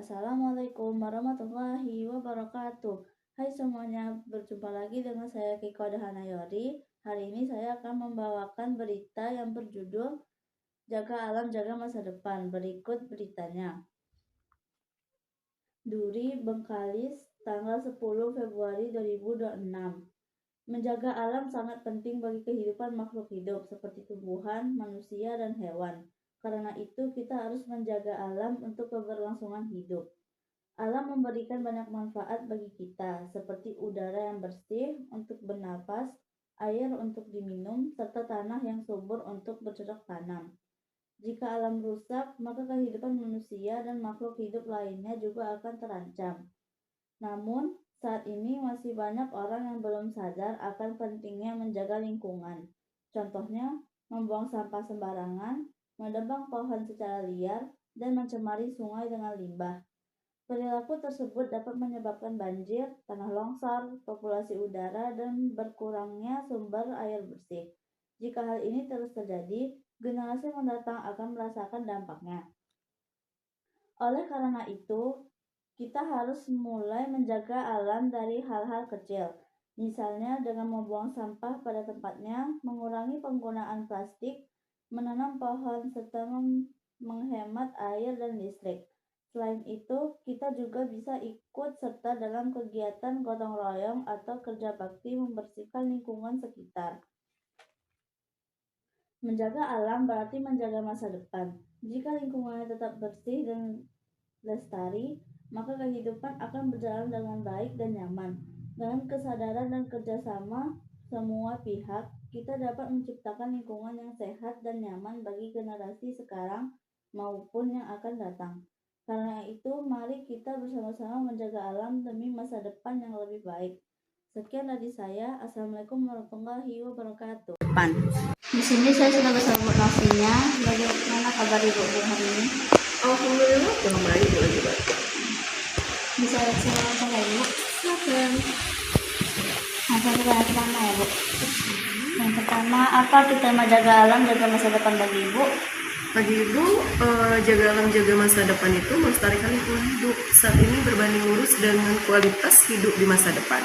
Assalamualaikum warahmatullahi wabarakatuh. Hai semuanya, berjumpa lagi dengan saya Kiko Dahanayori. Hari ini saya akan membawakan berita yang berjudul Jaga Alam Jaga Masa Depan. Berikut beritanya. Duri, Bengkalis, tanggal 10 Februari 2026. Menjaga alam sangat penting bagi kehidupan makhluk hidup seperti tumbuhan, manusia, dan hewan. Karena itu, kita harus menjaga alam untuk keberlangsungan hidup. Alam memberikan banyak manfaat bagi kita, seperti udara yang bersih untuk bernapas, air untuk diminum, serta tanah yang subur untuk bercocok tanam. Jika alam rusak, maka kehidupan manusia dan makhluk hidup lainnya juga akan terancam. Namun, saat ini masih banyak orang yang belum sadar akan pentingnya menjaga lingkungan. Contohnya, membuang sampah sembarangan, menebang pohon secara liar, dan mencemari sungai dengan limbah. Perilaku tersebut dapat menyebabkan banjir, tanah longsor, populasi udara, dan berkurangnya sumber air bersih. Jika hal ini terus terjadi, generasi mendatang akan merasakan dampaknya. Oleh karena itu, kita harus mulai menjaga alam dari hal-hal kecil. Misalnya dengan membuang sampah pada tempatnya, mengurangi penggunaan plastik, menanam pohon, serta menghemat air dan listrik. Selain itu, kita juga bisa ikut serta dalam kegiatan gotong royong atau kerja bakti membersihkan lingkungan sekitar. Menjaga alam berarti menjaga masa depan. Jika lingkungannya tetap bersih dan lestari, maka kehidupan akan berjalan dengan baik dan nyaman. Dengan kesadaran dan kerjasama semua pihak, kita dapat menciptakan lingkungan yang sehat dan nyaman bagi generasi sekarang maupun yang akan datang. Karena itu, mari kita bersama-sama menjaga alam demi masa depan yang lebih baik. Sekian dari saya. Assalamualaikum warahmatullahi wabarakatuh. Di sini saya sudah bersama nasinya. Bagaimana kabar Ibu hari ini? Alhamdulillah, yang baik juga. Bisa saya tanya Ibu? Silakan. Yang pertama ya Bu. Yang pertama, apa kita menjaga alam jaga masa depan bagi Ibu? Bagi Ibu, jaga alam jaga masa depan itu melestarikan lingkungan hidup saat ini berbanding lurus dengan kualitas hidup di masa depan.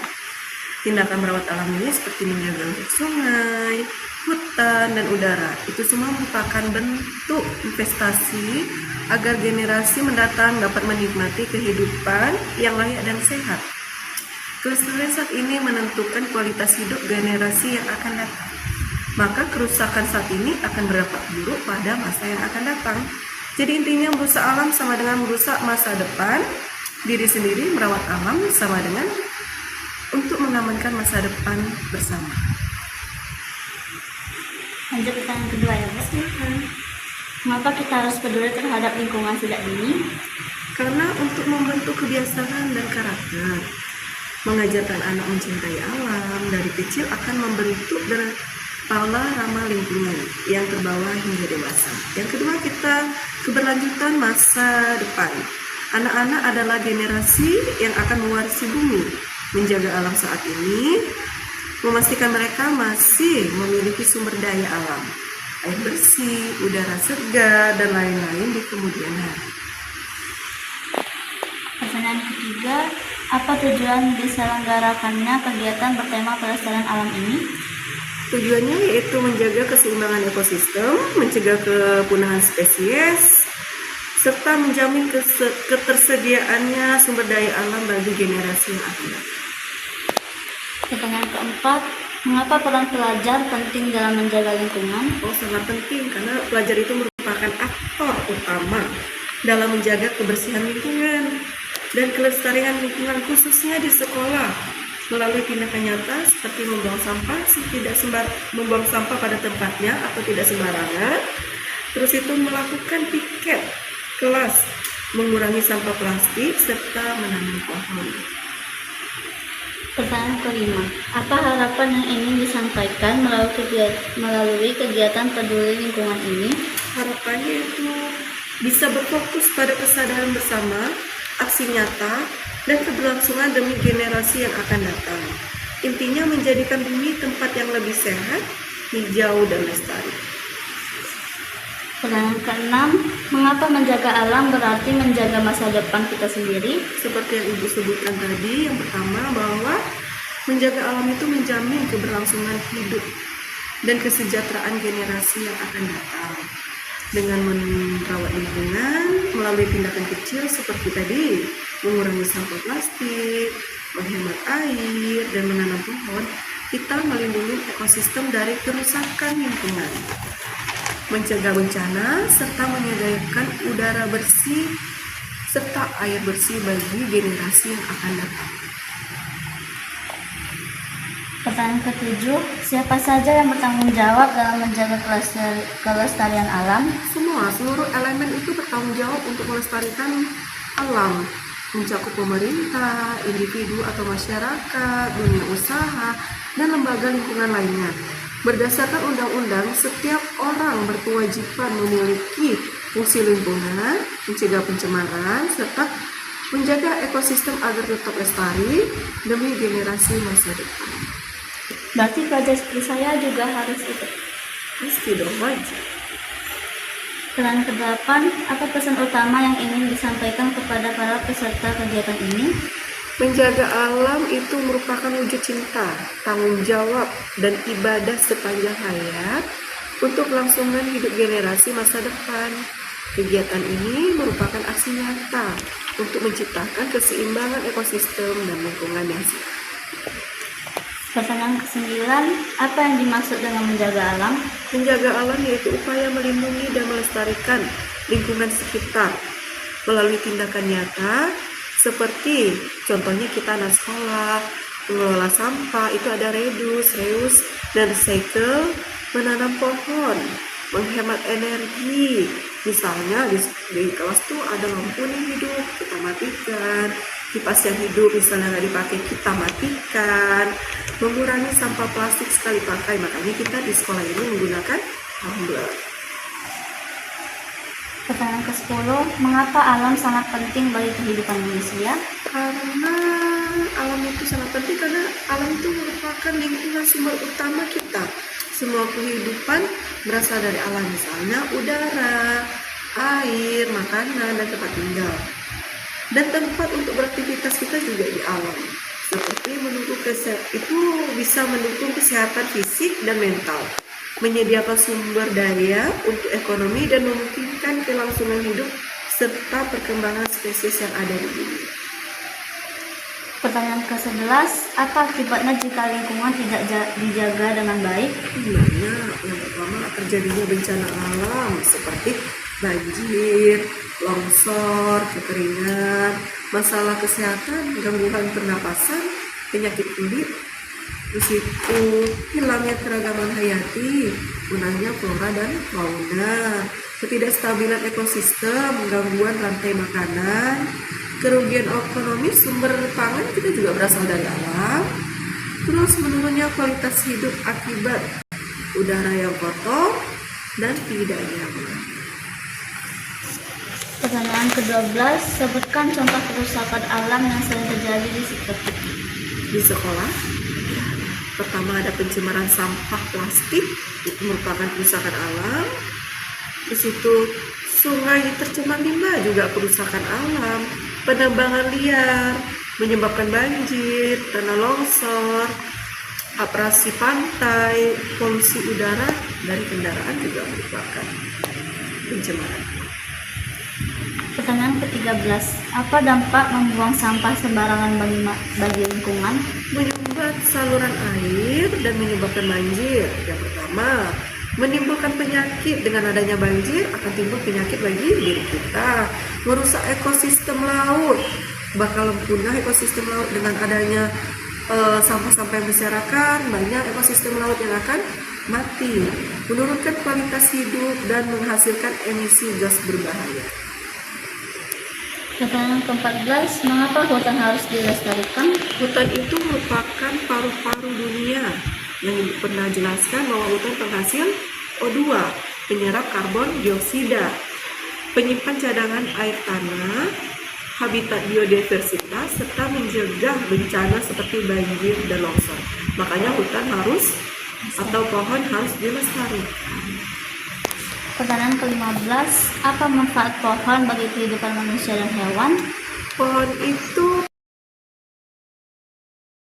Tindakan merawat alam ini seperti menjaga sungai, hutan, dan udara. Itu semua merupakan bentuk investasi agar generasi mendatang dapat menikmati kehidupan yang layak dan sehat. Kelestarian saat ini menentukan kualitas hidup generasi yang akan datang. Maka kerusakan saat ini akan berdampak buruk pada masa yang akan datang. Jadi intinya merusak alam sama dengan merusak masa depan. Diri sendiri merawat alam sama dengan untuk mengamankan masa depan bersama. Lanjut pertanyaan kedua ya Bu. Mengapa kita harus peduli terhadap lingkungan sejak dini? Karena untuk membentuk kebiasaan dan karakter, mengajarkan anak mencintai alam dari kecil akan membentuk pola ramah lingkungan yang terbawa hingga dewasa. Yang kedua, kita keberlanjutan masa depan. Anak-anak adalah generasi yang akan mewarisi bumi. Menjaga alam saat ini memastikan mereka masih memiliki sumber daya alam, air bersih, udara segar, dan lain-lain di kemudian hari. Pertanyaan ketiga, apa tujuan diselenggarakannya kegiatan bertema pelestarian alam ini? Tujuannya yaitu menjaga keseimbangan ekosistem, mencegah kepunahan spesies, serta menjamin ketersediaannya sumber daya alam bagi generasi yang akan datang. Pertanyaan keempat, mengapa peran pelajar penting dalam menjaga lingkungan? Sangat penting karena pelajar itu merupakan aktor utama dalam menjaga kebersihan lingkungan dan kelestarian lingkungan khususnya di sekolah melalui tindakan nyata seperti membuang sampah pada tempatnya atau tidak sembarangan. Terus itu melakukan piket kelas, mengurangi sampah plastik serta menanam pohon. Pertanyaan kelima, apa harapan yang ingin disampaikan melalui kegiatan peduli lingkungan ini? Harapannya itu bisa berfokus pada kesadaran bersama, aksi nyata, dan keberlangsungan demi generasi yang akan datang. Intinya menjadikan bumi tempat yang lebih sehat, hijau, dan lestari. Pertanyaan keenam, Mengapa menjaga alam berarti menjaga masa depan kita sendiri? Seperti yang Ibu sebutkan tadi, yang pertama bahwa menjaga alam itu menjamin keberlangsungan hidup dan kesejahteraan generasi yang akan datang. Dengan merawat lingkungan melalui tindakan kecil seperti tadi, mengurangi sampah plastik, menghemat air, dan menanam pohon, kita melindungi ekosistem dari kerusakan lingkungan, mencegah bencana, serta menyediakan udara bersih serta air bersih bagi generasi yang akan datang. Pertanyaan ketujuh, siapa saja yang bertanggung jawab dalam menjaga kelestarian alam? Seluruh elemen itu bertanggung jawab untuk melestarikan alam, mencakup pemerintah, individu atau masyarakat, dunia usaha, dan lembaga lingkungan lainnya. Berdasarkan undang-undang, setiap orang berkewajiban memiliki fungsi lingkungan, mencegah pencemaran, serta menjaga ekosistem agar tetap lestari demi generasi masa depan. Berarti pelajar seperti saya juga harus ikut. Pasti dong, wajib. Pertanyaan ke-8, apa pesan utama yang ingin disampaikan kepada para peserta kegiatan ini? Menjaga alam itu merupakan wujud cinta, tanggung jawab, dan ibadah sepanjang hayat untuk kelangsungan hidup generasi masa depan. Kegiatan ini merupakan aksi nyata untuk menciptakan keseimbangan ekosistem dan lingkungan yang sehat. Pertanyaan ke-9, apa yang dimaksud dengan menjaga alam? Menjaga alam yaitu upaya melindungi dan melestarikan lingkungan sekitar melalui tindakan nyata seperti contohnya kita anak sekolah, mengelola sampah, itu ada reuse, dan recycle, menanam pohon, menghemat energi. Misalnya di kelas tuh ada lampu nih hidup, kita matikan. Kipas yang hidup misalnya nggak dipakai, kita matikan. Mengurangi sampah plastik sekali pakai, makanya kita di sekolah ini menggunakan tumbler. Pertanyaan ke-10, mengapa alam sangat penting bagi kehidupan manusia? Karena alam itu sangat penting, karena alam itu merupakan lingkungan sumber utama kita. Semua kehidupan berasal dari alam, misalnya udara, air, makanan, dan tempat tinggal. Dan tempat untuk beraktivitas kita juga di alam. Seperti itu bisa mendukung kesehatan fisik dan mental, menyediakan sumber daya untuk ekonomi, dan memungkinkan kelangsungan hidup serta perkembangan spesies yang ada di bumi. Pertanyaan ke-11, apa akibatnya jika lingkungan tidak dijaga dengan baik? Yang pertama terjadinya bencana alam seperti banjir, longsor, kekeringan, masalah kesehatan, gangguan pernapasan, penyakit kulit, terus itu hilangnya keragaman hayati, punahnya flora dan fauna, ketidakstabilan ekosistem, gangguan rantai makanan, kerugian ekonomi, sumber pangan kita juga berasal dari alam, terus menurunnya kualitas hidup akibat udara yang kotor dan tidak nyaman. Pertanyaan ke-12, sebutkan contoh kerusakan alam yang sering terjadi di sekitar kita. Di sekolah, pertama ada pencemaran sampah plastik, itu merupakan kerusakan alam. Di situ sungai tercemar limbah juga kerusakan alam. Penambangan liar menyebabkan banjir, tanah longsor, abrasi pantai, polusi udara dari kendaraan juga merupakan pencemaran. Pertanyaan ke-13, apa dampak membuang sampah sembarangan bagi lingkungan? Menyumbat saluran air dan menyebabkan banjir. Yang pertama, menimbulkan penyakit. Dengan adanya banjir akan timbul penyakit bagi diri kita, merusak ekosistem laut, bakal punah ekosistem laut. Dengan adanya sampah-sampah yang berserakan, banyak ekosistem laut yang akan mati, menurunkan kualitas hidup dan menghasilkan emisi gas berbahaya. Pertanyaan ke-14, mengapa hutan harus dilestarikan? Hutan itu merupakan paru-paru dunia. Yang pernah jelaskan bahwa hutan penghasil O2, penyerap karbon dioksida, penyimpan cadangan air tanah, habitat biodiversitas, serta mencegah bencana seperti banjir dan longsor. Makanya hutan harus atau pohon harus dilestarikan. Pertanyaan ke-15, apa manfaat pohon bagi kehidupan manusia dan hewan? Pohon itu